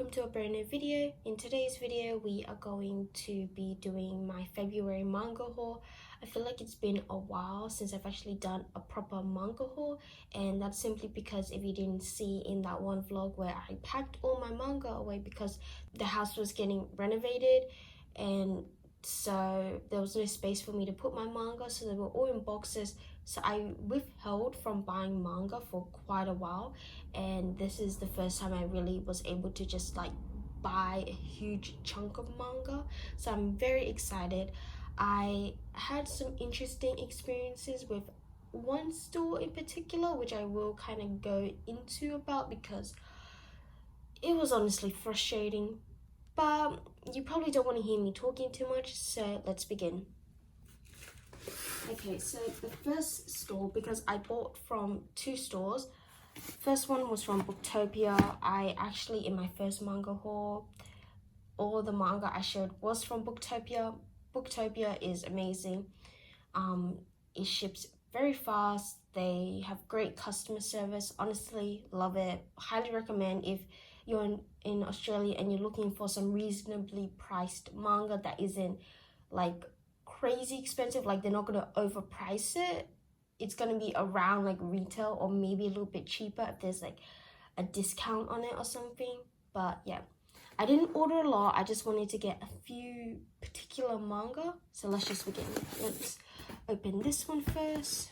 welcome to a brand new video. In today's video we are going to be doing my February manga haul. I feel like it's been a while since I've actually done a proper manga haul, and that's simply because if you didn't see in that one vlog where I packed all my manga away because the house was getting renovated, and so there was no space for me to put my manga, so they were all in boxes. So I withheld from buying manga for quite a while, and this is the first time I really was able to just like buy a huge chunk of manga. So I'm very excited. I had some interesting experiences with one store in particular, which I will kind of go into about because it was honestly frustrating. But you probably don't want to hear me talking too much, so let's begin. Okay, so the first store, because I bought from two stores. First one was from Booktopia. I actually, in my first manga haul, all the manga I showed was from Booktopia. Booktopia is amazing. It ships very fast. They have great customer service. Honestly, love it. Highly recommend if you're in Australia and you're looking for some reasonably priced manga that isn't like crazy expensive, like they're not gonna overprice it. It's gonna be around like retail or maybe a little bit cheaper if there's like a discount on it or something. But yeah, I didn't order a lot. I just wanted to get a few particular manga. So let's just begin. Let's open this one first.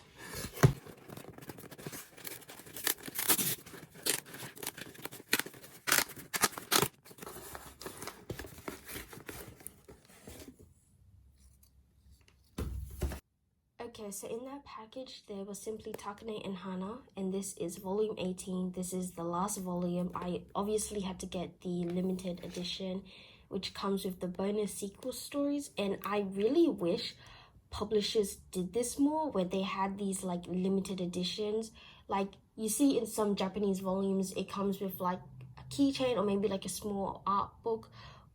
Okay, so in that package there was simply Takane and Hana, and this is volume 18. This is the last volume. I obviously had to get the limited edition, which comes with the bonus sequel stories, and I really wish publishers did this more, where they had these like limited editions. Like you see in some Japanese volumes, it comes with like a keychain or maybe like a small art book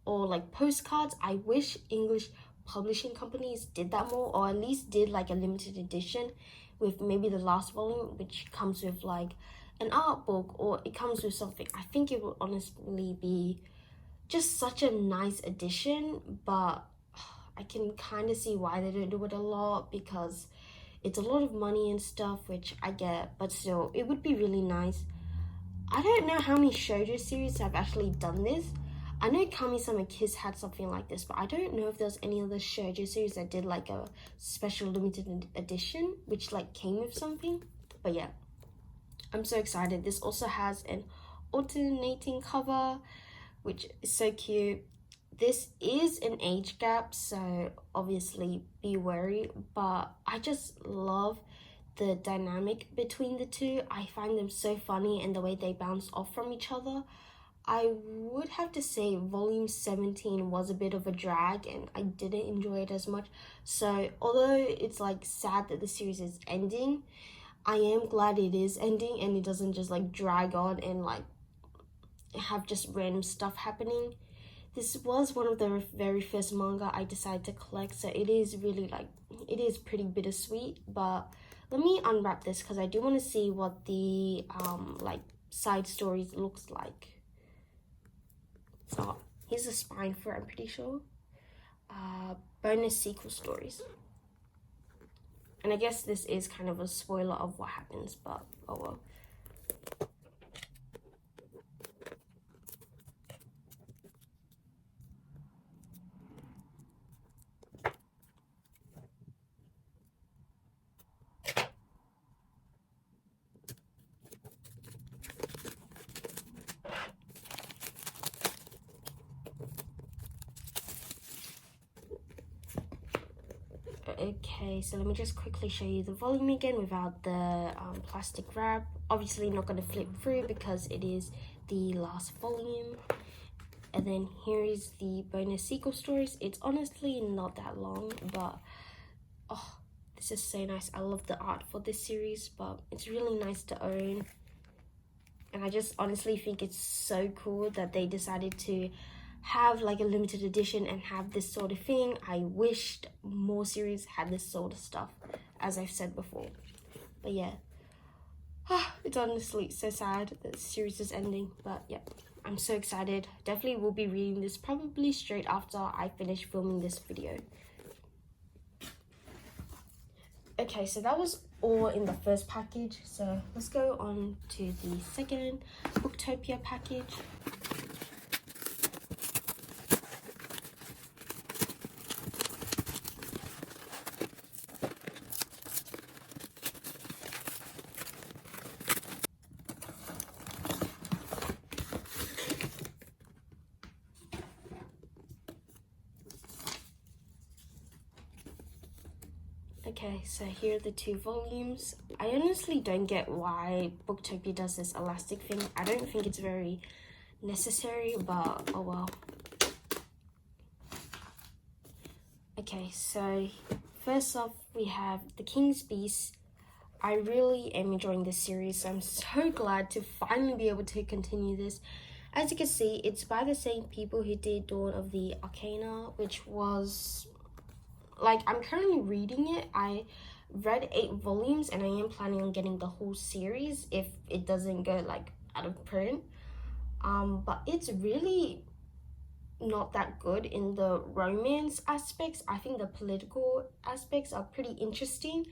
or like postcards. I wish English publishing companies did that more, or at least did like a limited edition with maybe the last volume, which comes with like an art book, or it comes with something. I think it would honestly be just such a nice addition. But I can kind of see why they don't do it a lot, because it's a lot of money and stuff, which I get, but still it would be really nice. I don't know how many shoujo series have actually done this. I know Kami-sama Kiss had something like this, but I don't know if there's any other shoujo series that did like a special limited edition, which like came with something. But yeah, I'm so excited. This also has an alternating cover, which is so cute. This is an age gap, so obviously be wary, but I just love the dynamic between the two. I find them so funny, and the way they bounce off from each other. I would have to say volume 17 was a bit of a drag, and I didn't enjoy it as much. So although it's like sad that the series is ending, I am glad it is ending and it doesn't just like drag on and like have just random stuff happening. This was one of the very first manga I decided to collect, so it is really like, it is pretty bittersweet. But let me unwrap this because I do want to see what the like side stories looks like. So here's the spine for it, I'm pretty sure. Bonus sequel stories. And I guess this is kind of a spoiler of what happens, but oh well. Okay, so let me just quickly show you the volume again without the plastic wrap. Obviously not going to flip through because it is the last volume. And then here is the bonus sequel stories. It's honestly not that long, but oh, this is so nice. I love the art for this series, but it's really nice to own. And I just honestly think it's so cool that they decided to have like a limited edition and have this sort of thing. I wished more series had this sort of stuff, as I've said before. But yeah, It's honestly so sad that the series is ending, but yeah, I'm so excited. Definitely will be reading this probably straight after I finish filming this video. Okay, so that was all in the first package, so let's go on to the second Booktopia package. Okay, so here are the 2 volumes. I honestly don't get why Booktopia does this elastic thing. I don't think it's very necessary, but oh well. Okay, so first off we have The King's Beast. I really am enjoying this series, so I'm so glad to finally be able to continue this. As you can see, it's by the same people who did Dawn of the Arcana, which was, like, I'm currently reading it. I read 8 volumes and I am planning on getting the whole series if it doesn't go like out of print. But it's really not that good in the romance aspects. I think the political aspects are pretty interesting,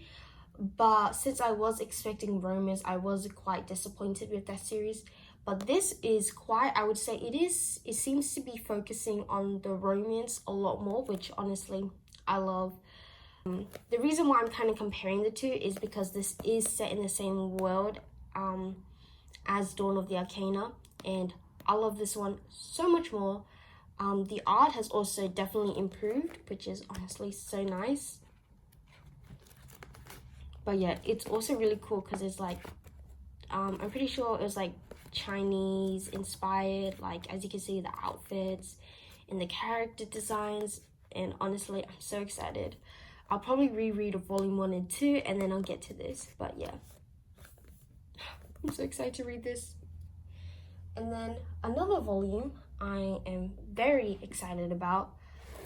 but since I was expecting romance, I was quite disappointed with that series. But this is quite, I would say it seems to be focusing on the romance a lot more, which honestly I love. The reason why I'm kind of comparing the 2 is because this is set in the same world as Dawn of the Arcana, and I love this one so much more. The art has also definitely improved, which is honestly so nice. But yeah, it's also really cool because it's like, I'm pretty sure it was like Chinese inspired, like as you can see the outfits and the character designs, and honestly I'm so excited. I'll probably reread volume 1 and 2 and then I'll get to this, but yeah, I'm so excited to read this. And then another volume I am very excited about.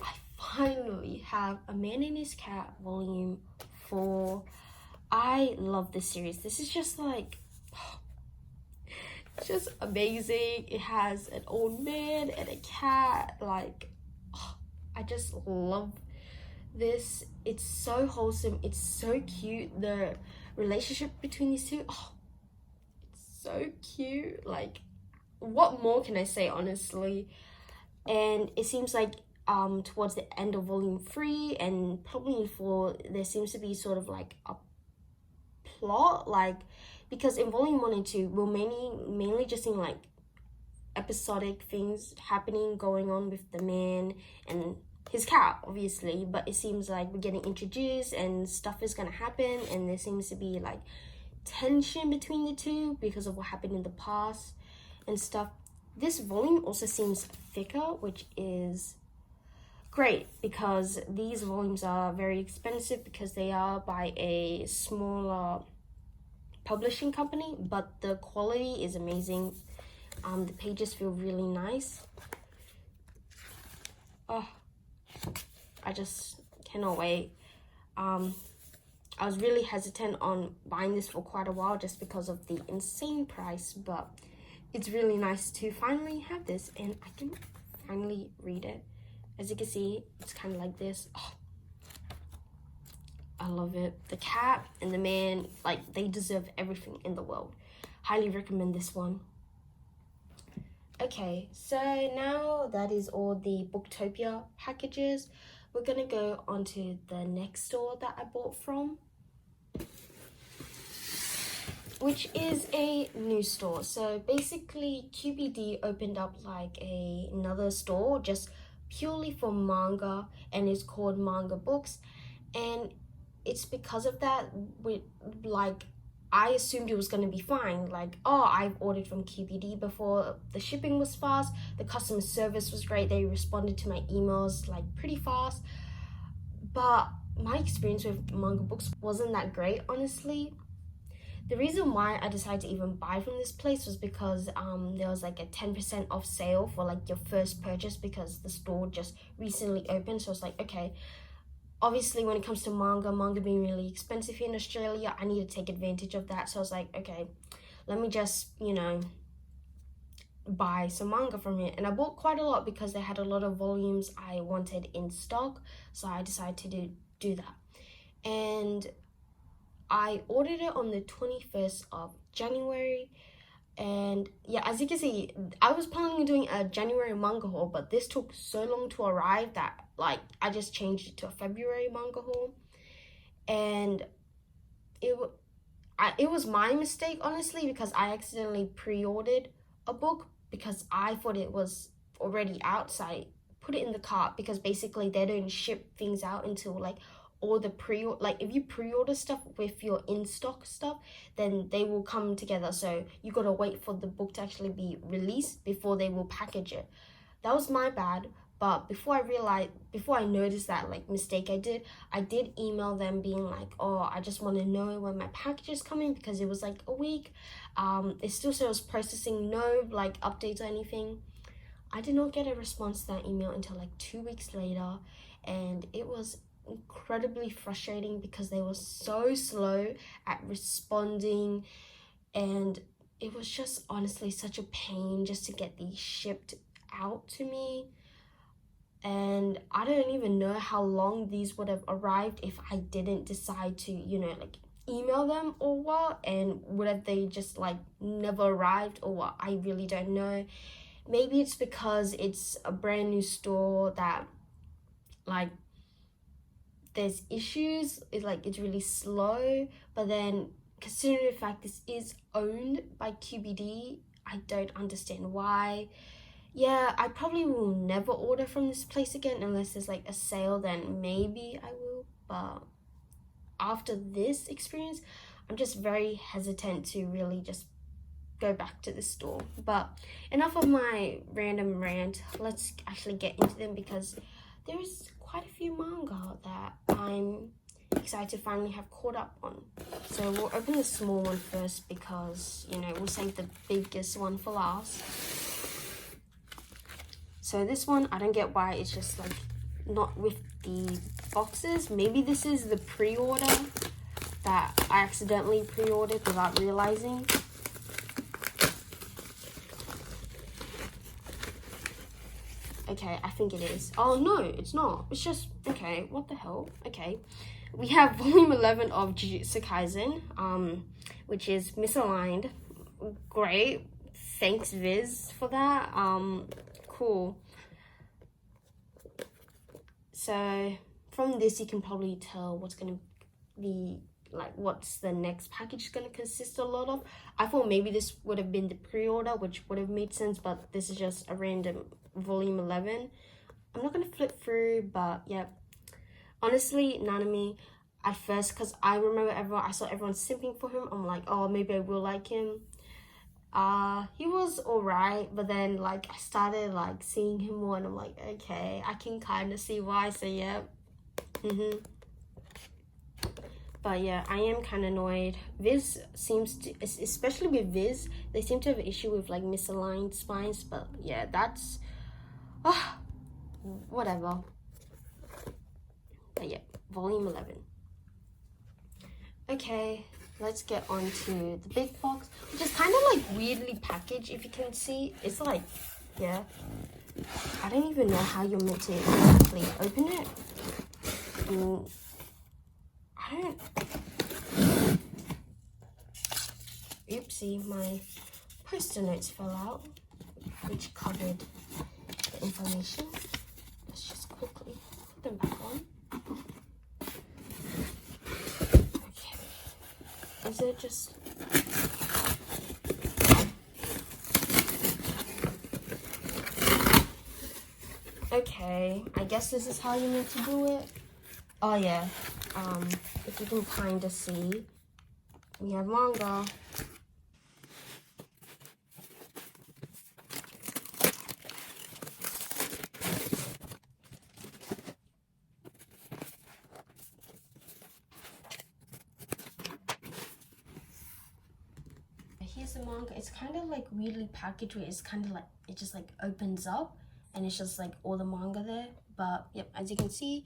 I finally have A Man and His Cat volume 4. I love this series. This is just like, it's just amazing. It has an old man and a cat. Like, I just love this. It's so wholesome. It's so cute. The relationship between these 2, it's so cute. Like, what more can I say, honestly? And it seems like towards the end of volume 3 and probably in 4, there seems to be sort of like a plot, like, because in volume 1 and 2 we're mainly just seeing like episodic things happening, going on with the man and his cat, obviously, but it seems like we're getting introduced and stuff is gonna happen, and there seems to be like tension between the 2 because of what happened in the past and stuff. This volume also seems thicker, which is great because these volumes are very expensive because they are by a smaller publishing company, but the quality is amazing. The pages feel really nice. Oh, I just cannot wait. I was really hesitant on buying this for quite a while just because of the insane price, but it's really nice to finally have this and I can finally read it. As you can see, it's kind of like this. Oh, I love it. The cat and the man, like, they deserve everything in the world. Highly recommend this one. Okay, so now that is all the Booktopia packages. We're gonna go on to the next store that I bought from, which is a new store. So basically QBD opened up like another store just purely for manga, and it's called Manga Books. And it's because of that, I assumed it was going to be fine. Like, oh, I've ordered from QBD before. The shipping was fast. The customer service was great. They responded to my emails like pretty fast. But my experience with Manga Books wasn't that great, honestly. The reason why I decided to even buy from this place was because there was like a 10% off sale for like your first purchase because the store just recently opened. So I was like, okay, obviously when it comes to manga being really expensive here in Australia, I need to take advantage of that. So I was like, okay, let me just, you know, buy some manga from here. And I bought quite a lot because they had a lot of volumes I wanted in stock, so I decided to do that. And I ordered it on the 21st of January. And yeah, as you can see, I was planning on doing a January manga haul, but this took so long to arrive that like I just changed it to a February manga haul. And it was my mistake, honestly, because I accidentally pre-ordered a book because I thought it was already out. So I put it in the cart because basically they don't ship things out until like all the like if you pre-order stuff with your in-stock stuff, then they will come together. So you gotta wait for the book to actually be released before they will package it. That was my bad. But before I noticed that like mistake I did email them being like, oh, I just want to know when my package is coming, because it was like a week. It still said it was processing, no like updates or anything. I did not get a response to that email until like 2 weeks later, and it was incredibly frustrating because they were so slow at responding, and it was just honestly such a pain just to get these shipped out to me. And I don't even know how long these would have arrived if I didn't decide to, you know, like email them or what, and would have they just like never arrived or what? I really don't know. Maybe it's because it's a brand new store that like there's issues, it's really slow. But then considering the fact this is owned by QBD, I don't understand why. Yeah, I probably will never order from this place again unless there's like a sale, then maybe I will. But after this experience, I'm just very hesitant to really just go back to the store. But enough of my random rant. Let's actually get into them because there's quite a few manga that I'm excited to finally have caught up on. So we'll open the small one first because, you know, we'll save the biggest one for last. So this one, I don't get why it's just like not with the boxes. Maybe this is the pre-order that I accidentally pre-ordered without realizing. Okay, I think it is. Oh no, it's not. It's just, okay, what the hell? Okay. We have volume 11 of Jujutsu Kaisen, which is misaligned. Great. Thanks, Viz, for that. Cool. So from this you can probably tell what's going to be like, what's the next package going to consist a lot of. I thought maybe this would have been the pre-order, which would have made sense, but this is just a random volume 11. I'm not going to flip through, but yeah, honestly, Nanami at first, because I remember I saw everyone simping for him. I'm like, oh, maybe I will like him. He was alright, but then like I started like seeing him more and I'm like, okay, I can kind of see why. So yeah. But yeah, I am kind of annoyed. Viz seems to, especially with Viz, they seem to have an issue with like misaligned spines. But yeah, that's whatever. But yeah, volume 11. Okay, let's get on to the big box, which is kind of like weirdly packaged. If you can see, it's like, yeah, I don't even know how you're meant to exactly open it. I don't. Oopsie, my post-it notes fell out, which covered the information. Let's just quickly put them back on. Is it just... Okay, I guess this is how you need to do it. Oh yeah, if you can kind of see, we have manga. Here's the manga. It's kind of like weirdly packaged where it's kind of like, it just like opens up and it's just like all the manga there. But yep, as you can see,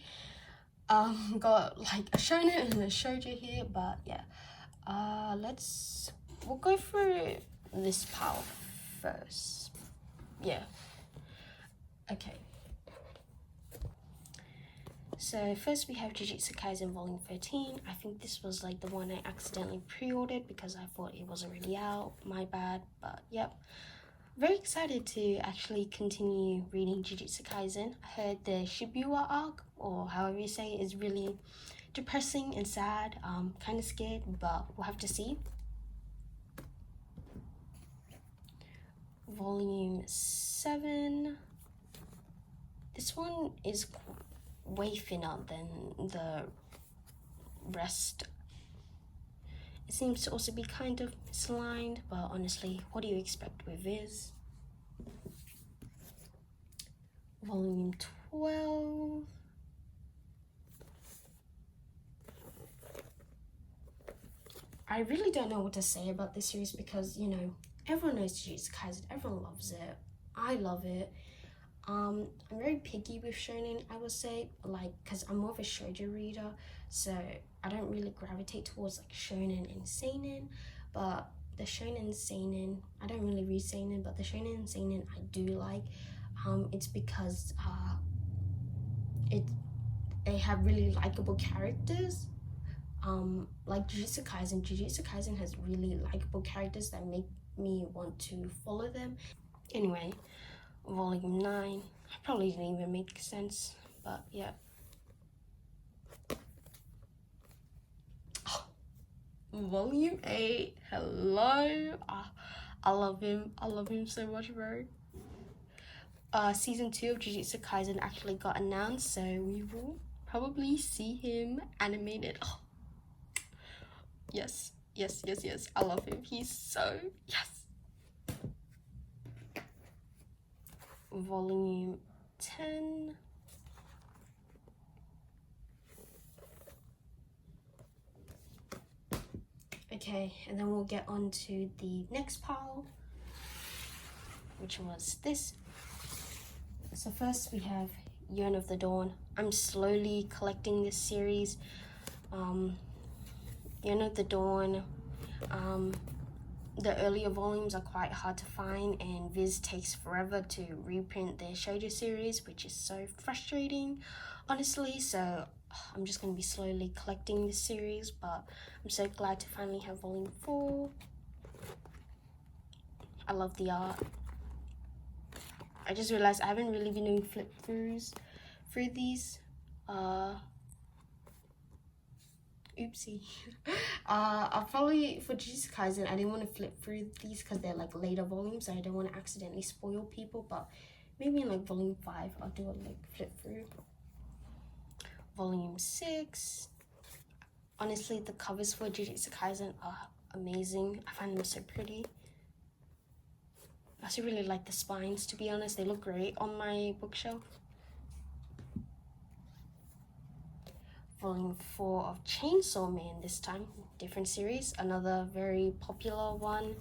got like a shonen and a shoujo here, but yeah. We'll go through this pile first. Yeah. Okay. So first we have Jujutsu Kaisen Volume 13. I think this was like the one I accidentally pre-ordered because I thought it was already out. My bad, but yep. Very excited to actually continue reading Jujutsu Kaisen. I heard the Shibuya arc, or however you say it, is really depressing and sad. Kind of scared, but we'll have to see. Volume 7. This one is way thinner than the rest. It seems to also be kind of misaligned, but honestly, what do you expect with Viz? Volume 12. I really don't know what to say about this series because, you know, everyone knows Jujutsu Kaisen, everyone loves it. I love it. I'm very picky with shonen, I would say, like, because I'm more of a shoujo reader, so I don't really gravitate towards like shonen and seinen, but the shonen and seinen, I don't really read seinen, but the shonen and seinen I do like. It's because they have really likable characters. Like Jujutsu Kaisen has really likable characters that make me want to follow them. Anyway, Volume 9. I probably didn't even make sense, but yeah. Oh, Volume 8. Hello. I love him. I love him so much, bro. Season 2 of Jujutsu Kaisen actually got announced, so we will probably see him animated. Oh. Yes. I love him. He's so yes. Volume 10. Okay, and then we'll get on to the next pile, which was this. So first we have Yearn of the Dawn. I'm slowly collecting this series. Yearn of the Dawn, the earlier volumes are quite hard to find, and Viz takes forever to reprint their shoujo series, which is so frustrating, honestly. So I'm just going to be slowly collecting this series, but I'm so glad to finally have Volume 4. I love the art. I just realized I haven't really been doing flip-throughs for these. Oopsie. I'll probably, for Jujutsu Kaisen, I didn't want to flip through these because they're like later volumes, so I don't want to accidentally spoil people, but maybe in like Volume 5 I'll do a like flip through. Volume 6. Honestly, the covers for Jujutsu Kaisen are amazing. I find them so pretty. I also really like the spines, to be honest. They look great on my bookshelf. Volume 4 of Chainsaw Man this time. Different series. Another very popular one.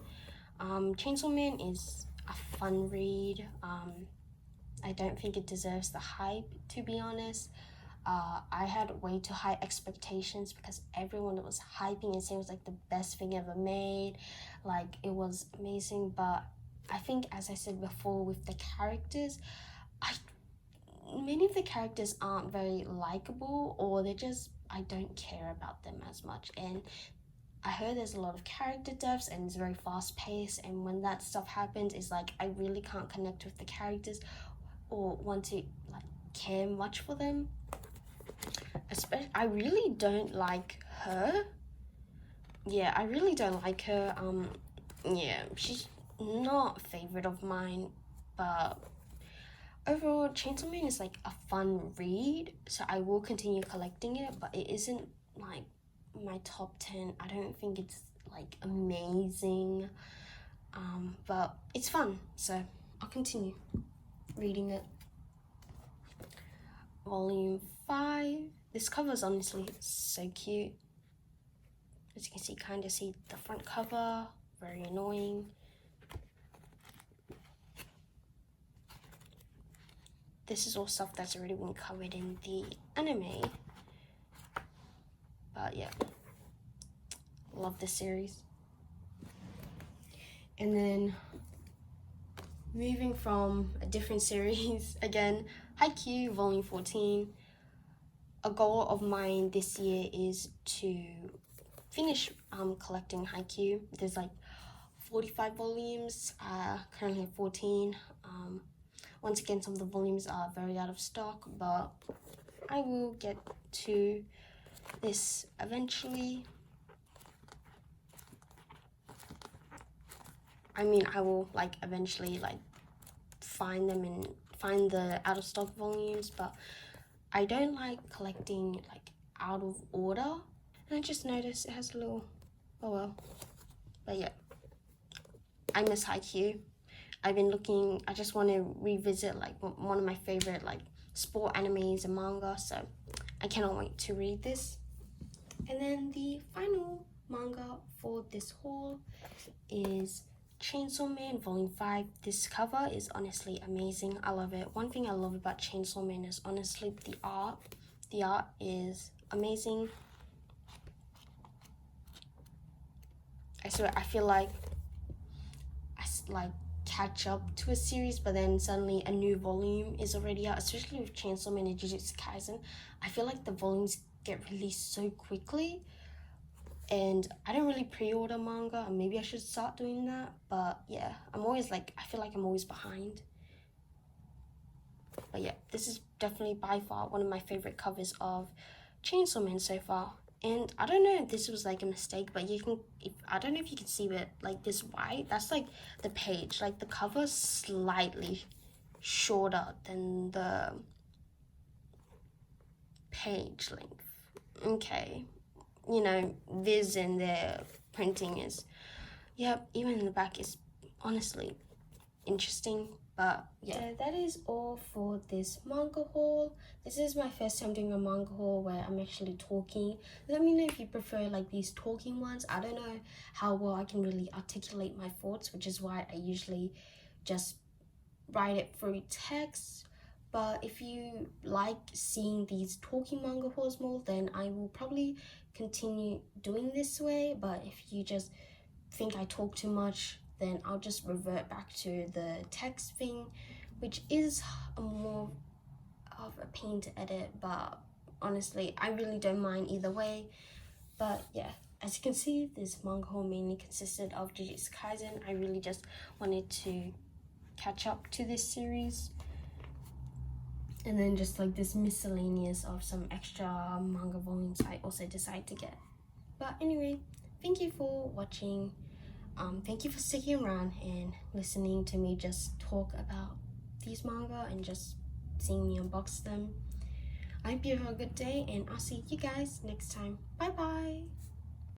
Chainsaw Man is a fun read. I don't think it deserves the hype, to be honest. I had way too high expectations because everyone was hyping and saying it was like the best thing ever made. Like, it was amazing, but I think, as I said before, with the characters, many of the characters aren't very likable, or they're just, I don't care about them as much. And I heard there's a lot of character deaths and it's very fast paced, and when that stuff happens, it's like I really can't connect with the characters or want to like care much for them. Especially, I really don't like her. Yeah, I really don't like her. Yeah, she's not a favorite of mine, but overall, Chainsaw Man is like a fun read, so I will continue collecting it, but it isn't like my top 10. I don't think it's like amazing, but it's fun, so I'll continue reading it. Volume 5. This cover is honestly so cute. As you can see, kind of see the front cover, very annoying. This is all stuff that's already been covered in the anime. But yeah, love this series. And then moving from a different series again, Haikyuu Volume 14. A goal of mine this year is to finish collecting Haikyuu. There's like 45 volumes, currently 14. Once again, some of the volumes are very out of stock, but I will get to this eventually. I mean, I will like eventually like find them and find the out of stock volumes, but I don't like collecting like out of order. And I just noticed it has a little, oh well. But yeah, I miss Haikyuu. I've been looking, I just want to revisit like one of my favorite like sport animes and manga, so I cannot wait to read this. And then the final manga for this haul is Chainsaw Man Volume 5. This cover is honestly amazing. I love it. One thing I love about Chainsaw Man is honestly the art. The art is amazing. I swear, I feel like I catch up to a series, but then suddenly a new volume is already out, especially with Chainsaw Man and Jujutsu Kaisen. I feel like the volumes get released so quickly, and I don't really pre-order manga, and maybe I should start doing that. But yeah, I'm always like, I feel like I'm always behind. But yeah, this is definitely by far one of my favorite covers of Chainsaw Man so far. And I don't know if this was like a mistake, but you can, I don't know if you can see it, like this white, that's like the page, like the cover is slightly shorter than the page length. Okay, you know, Viz and their printing is, yep, even in the back is honestly interesting. But yeah, so that is all for this manga haul. This is my first time doing a manga haul where I'm actually talking. Let me know if you prefer like these talking ones. I don't know how well I can really articulate my thoughts, which is why I usually just write it through text. But if you like seeing these talking manga hauls more, then I will probably continue doing this way. But if you just think I talk too much, then I'll just revert back to the text thing, which is a more of a pain to edit, but honestly, I really don't mind either way. But yeah, as you can see, this manga haul mainly consisted of Jujutsu Kaisen. I really just wanted to catch up to this series. And then just like this miscellaneous of some extra manga volumes I also decided to get. But anyway, thank you for watching. Thank you for sticking around and listening to me just talk about these manga and just seeing me unbox them. I hope you have a good day, and I'll see you guys next time. Bye bye!